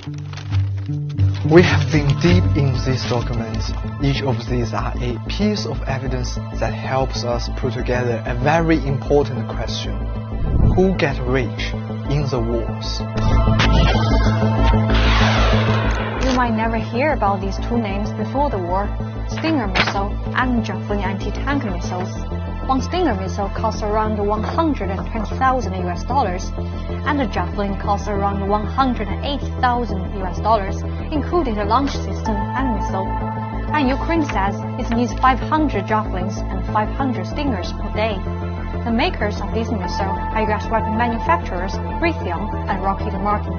We have been deep in these documents. Each of these are a piece of evidence that helps us put together a very important question. Who get rich in the wars? You might never hear about these two names before the war, Stinger missile and Javelin anti-tank missiles. One Stinger missile costs around $120,000 US, and the Javelin costs around $180,000 US, including the launch system and missile. And Ukraine says it needs 500 Javelins and 500 Stingers per day. The makers of these missiles are US weapon manufacturers Raytheon and Lockheed Martin.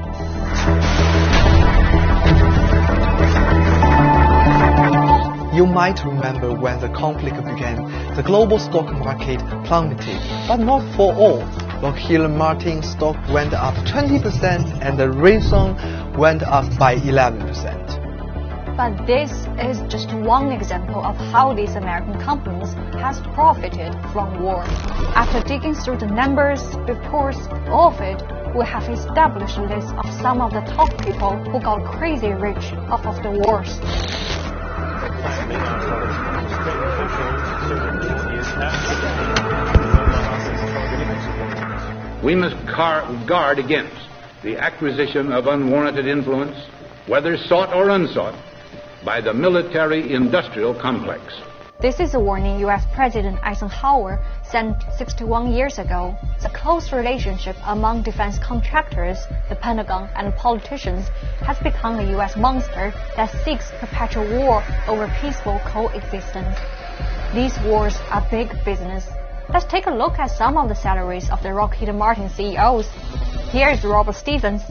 You might remember when the conflict began, the global stock market plummeted, but not for all. Lockheed Martin stock went up 20% and the Raytheon went up by 11%. But this is just one example of how these American companies has profited from war. After digging through the numbers, reports, all of it, we have established a list of some of the top people who got crazy rich off of the wars. We must guard against the acquisition of unwarranted influence, whether sought or unsought, by the military-industrial complex. This is a warning U.S. President Eisenhower sent 61 years ago. The close relationship among defense contractors, the Pentagon, and politicians has become a U.S. monster that seeks perpetual war over peaceful coexistence. These wars are big business. Let's take a look at some of the salaries of the Lockheed Martin CEOs. Here is Robert Stevens.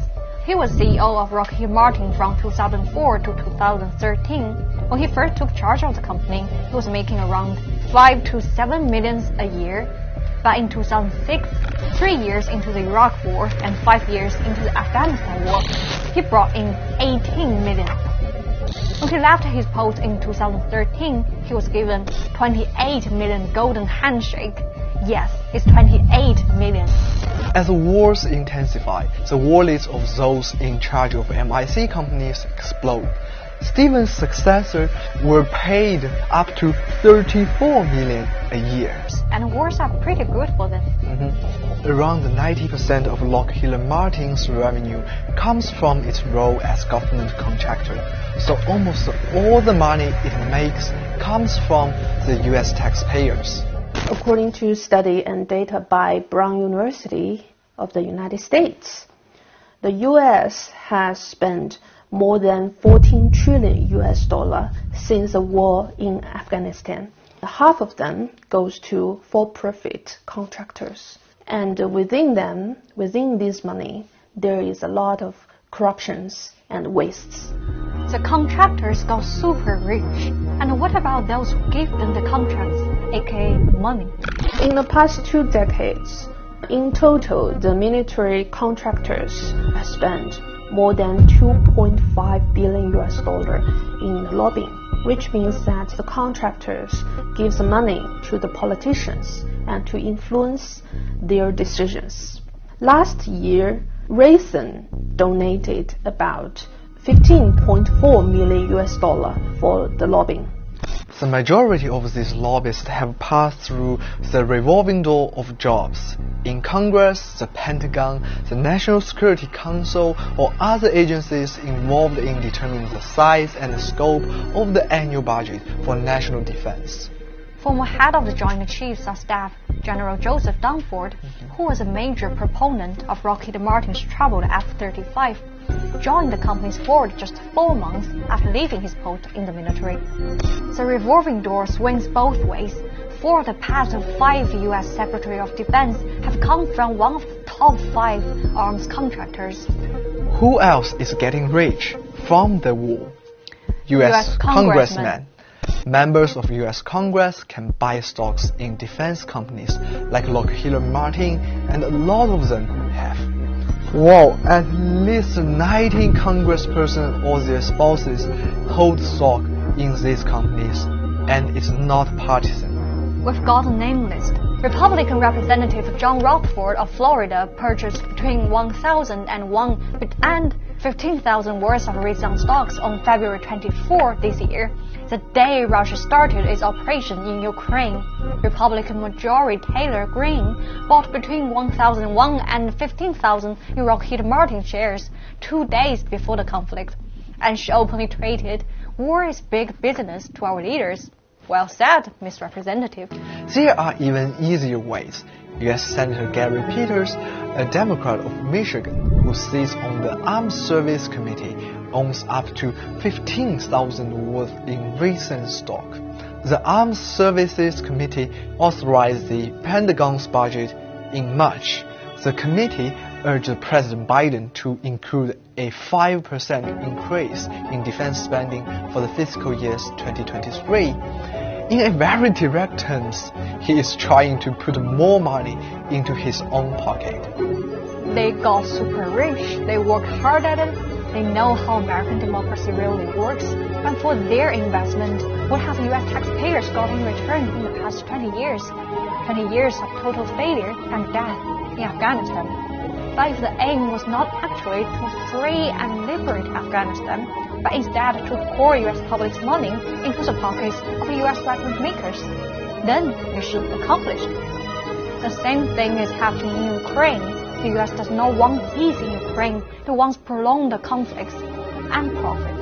He was CEO of Lockheed Martin from 2004 to 2013. When he first took charge of the company, he was making around 5 to 7 million a year. But in 2006, 3 years into the Iraq War and 5 years into the Afghanistan War, he brought in 18 million. When he left his post in 2013, he was given 28 million golden handshake. Yes, it's 28 million. As the wars intensify, the wallets of those in charge of MIC companies explode. Stevens' successors were paid up to 34 million a year. And wars are pretty good for them. Around 90% of Lockheed Martin's revenue comes from its role as government contractor. So almost all the money it makes comes from the US taxpayers. According to study and data by Brown University of the United States, the US has spent more than 14 trillion US dollar since the war in Afghanistan. Half of them goes to for-profit contractors. And within this money, there is a lot of corruptions and wastes. The contractors got super rich. And what about those who give them the contracts, aka money? In the past 2 decades, in total, the military contractors have spent more than 2.5 billion US dollar in lobbying, which means that the contractors give the money to the politicians and to influence their decisions. Last year, Raytheon donated about 15.4 million US dollar for the lobbying. The majority of these lobbyists have passed through the revolving door of jobs in Congress, the Pentagon, the National Security Council, or other agencies involved in determining the size and the scope of the annual budget for national defense. Former head of the Joint Chiefs of Staff, General Joseph Dunford, who was a major proponent of Lockheed Martin's troubled F-35, joined the company's board just 4 months after leaving his post in the military. The revolving door swings both ways. 4 of the past 5 U.S. Secretary of Defense have come from one of the top 5 arms contractors. Who else is getting rich from the war? U.S. congressmen. Members of U.S. Congress can buy stocks in defense companies like Lockheed Martin, and a lot of them have. Wow, at least 19 congresspersons or their spouses hold stock in these companies, and it's not partisan. We've got a name list. Republican Representative John Rockford of Florida purchased between 1,001 and 15,000 worth of Rising stocks on February 24 this year, the day Russia started its operation in Ukraine. Republican majority Taylor Greene bought between 1,001 and 15,000 Lockheed Martin shares 2 days before the conflict, and she openly tweeted, "War is big business to our leaders." Well said, Ms. Representative. There are even easier ways. U.S. Senator Gary Peters, a Democrat of Michigan who sits on the Armed Services Committee, owns up to 15,000 worth in recent stock. The Armed Services Committee authorized the Pentagon's budget in March. The committee urged President Biden to include a 5% increase in defense spending for the fiscal year 2023. In a very direct terms, he is trying to put more money into his own pocket. They got super rich, they work hard at it, they know how American democracy really works, and for their investment, what have U.S. taxpayers got in return in the past 20 years? 20 years of total failure and death in Afghanistan. But if the aim was not actually to free and liberate Afghanistan, but instead to pour U.S. public's money into the pockets of U.S. weapons makers, then mission accomplished. The same thing is happening in Ukraine. The U.S. does not want peace in Ukraine. It wants prolonged conflicts and profit.